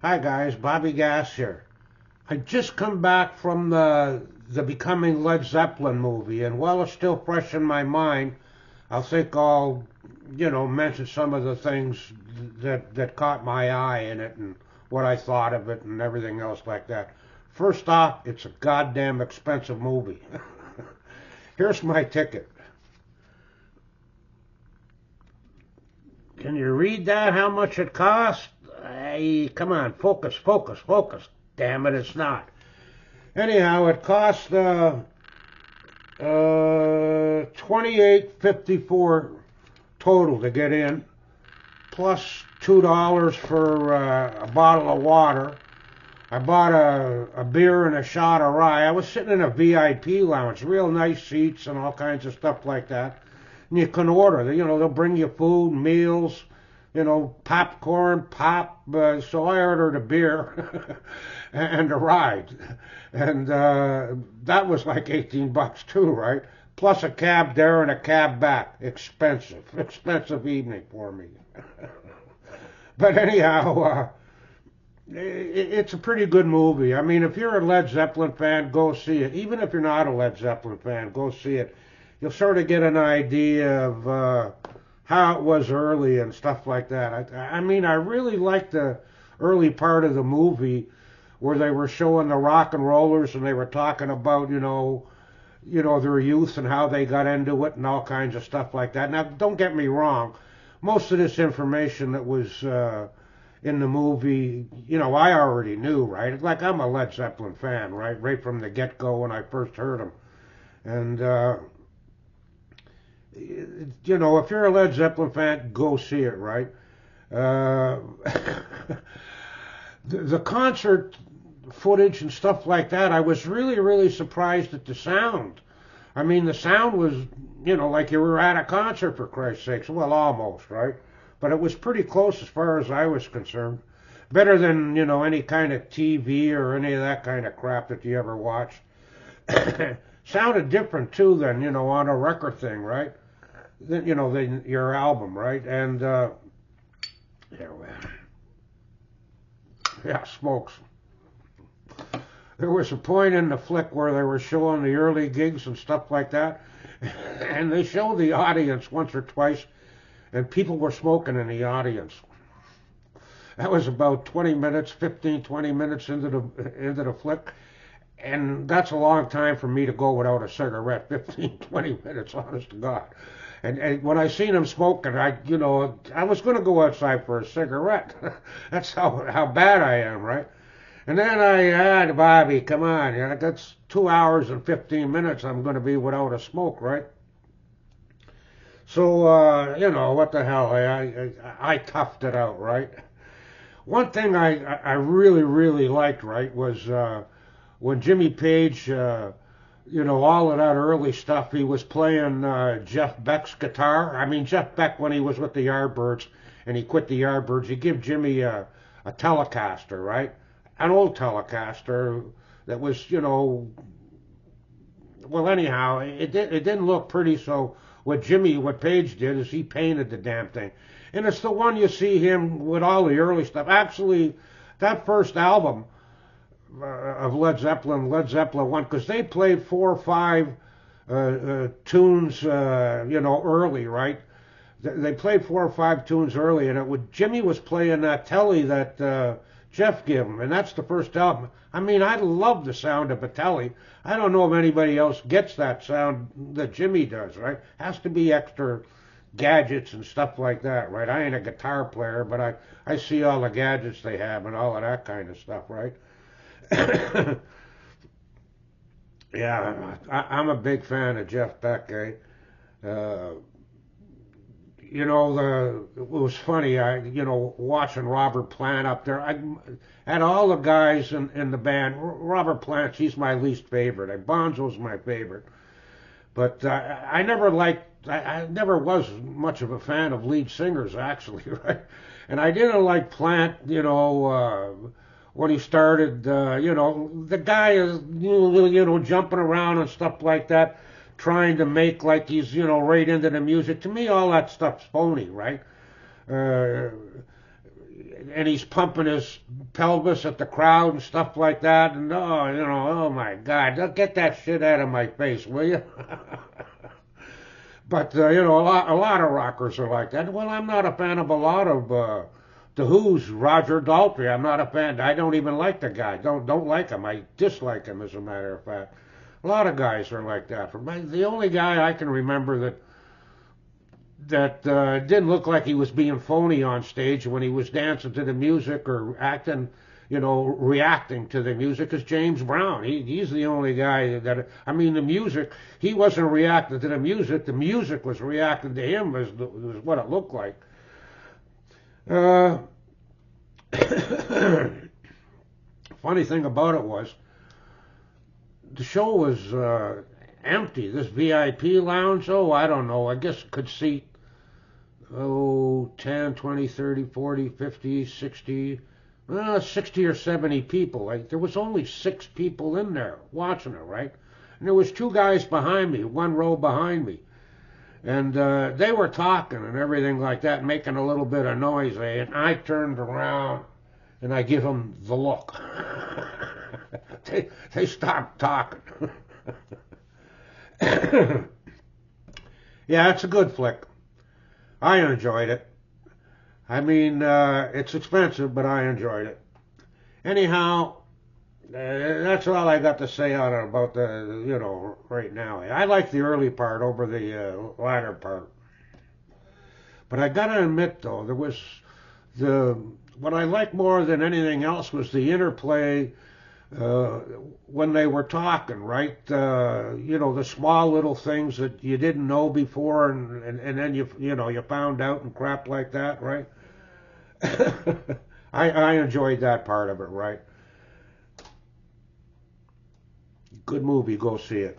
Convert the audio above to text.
Hi guys, Bobby Gass here. I just come back from the Becoming Led Zeppelin movie, and while it's still fresh in my mind, I think I'll, mention some of the things that caught my eye in it and what I thought of it and everything else like that. First off, it's a goddamn expensive movie. Here's my ticket. Can you read that? How much it cost? Hey, come on, focus, focus, focus. Damn it, it's not. Anyhow, it cost 28.54 total to get in, plus $2 for a bottle of water. I bought a beer and a shot of rye. I was sitting in a VIP lounge, real nice seats and all kinds of stuff like that. And you can order. They'll bring you food, meals, popcorn, pop. So I ordered a beer and a ride. And that was like $18 too, right? Plus a cab there and a cab back. Expensive evening for me. But anyhow, it's a pretty good movie. I mean, if you're a Led Zeppelin fan, go see it. Even if you're not a Led Zeppelin fan, go see it. You'll sort of get an idea of how it was early and stuff like that. I mean, I really liked the early part of the movie where they were showing the rock and rollers and they were talking about, their youth and how they got into it and all kinds of stuff like that. Now, don't get me wrong. Most of this information that was in the movie, I already knew, right? Like, I'm a Led Zeppelin fan, right? Right from the get-go when I first heard them. And, if you're a Led Zeppelin fan, go see it, right? The concert footage and stuff like that, I was really, really surprised at the sound. I mean, the sound was, like you were at a concert, for Christ's sakes. Well, almost, right? But it was pretty close as far as I was concerned. Better than, any kind of TV or any of that kind of crap that you ever watched. Sounded different, too, than, on a record thing, right? Than your album, right? And, yeah, smokes. There was a point in the flick where they were showing the early gigs and stuff like that, and they showed the audience once or twice, and people were smoking in the audience. That was about 20 minutes, 20 minutes into the flick, and that's a long time for me to go without a cigarette, 20 minutes, honest to God. And when I seen him smoking, I was going to go outside for a cigarette. That's how bad I am, right? And then I had Bobby, come on, that's 2 hours and 15 minutes I'm going to be without a smoke, right? So, what the hell, I toughed it out, right? One thing I really, really liked, right, was when Jimmy Page, all of that early stuff, he was playing Jeff Beck's guitar. I mean, Jeff Beck, when he was with the Yardbirds, and he quit the Yardbirds, he gave Jimmy a Telecaster, right? An old Telecaster that was, well, anyhow, it didn't look pretty, so what Page did is he painted the damn thing. And it's the one you see him with all the early stuff. Actually, that first album of Led Zeppelin 1, because they played 4 or 5 tunes, early, right? They played 4 or 5 tunes early, and Jimmy was playing that telly that Jeff gave him, and that's the first album. I mean, I love the sound of a telly. I don't know if anybody else gets that sound that Jimmy does, right? Has to be extra gadgets and stuff like that, right? I ain't a guitar player, but I see all the gadgets they have and all of that kind of stuff, right? Yeah, I'm a big fan of Jeff Beck, eh? It was funny, watching Robert Plant up there. I had all the guys in the band. Robert Plant, he's my least favorite. Bonzo's my favorite. But I never was much of a fan of lead singers, actually, right? And I didn't like Plant, when he started, the guy is, jumping around and stuff like that, trying to make like he's, right into the music. To me, all that stuff's phony, right? and he's pumping his pelvis at the crowd and stuff like that. And oh, you know, oh my God, get that shit out of my face, will you? But you know, a lot of rockers are like that. Well, I'm not a fan of a lot of the Who's Roger Daltrey. I'm not a fan. I don't even like the guy. Don't like him. I dislike him, as a matter of fact. A lot of guys are like that. The only guy I can remember that didn't look like he was being phony on stage when he was dancing to the music or acting, you know, reacting to the music is James Brown. He's the only guy that, I mean, the music, he wasn't reacting to the music was reacting to him, was what it looked like. Funny thing about it was, the show was empty. This VIP lounge, oh, I don't know, I guess it could seat, 10, 20, 30, 40, 50, 60, 60 or 70 people. Like, there was only 6 people in there watching it, right? And there was 2 guys behind me, 1 row behind me. And they were talking and everything like that, making a little bit of noise. And I turned around and I give them the look. They stopped talking. Yeah, it's a good flick. I enjoyed it. I mean, it's expensive, but I enjoyed it. Anyhow, that's all I got to say on it about the, you know, right now. I like the early part over the latter part. But I gotta admit, though, there was what I liked more than anything else was the interplay when they were talking, right? You know, the small little things that you didn't know before, and then you know, you found out and crap like that, right? I enjoyed that part of it, right? Good movie, go see it.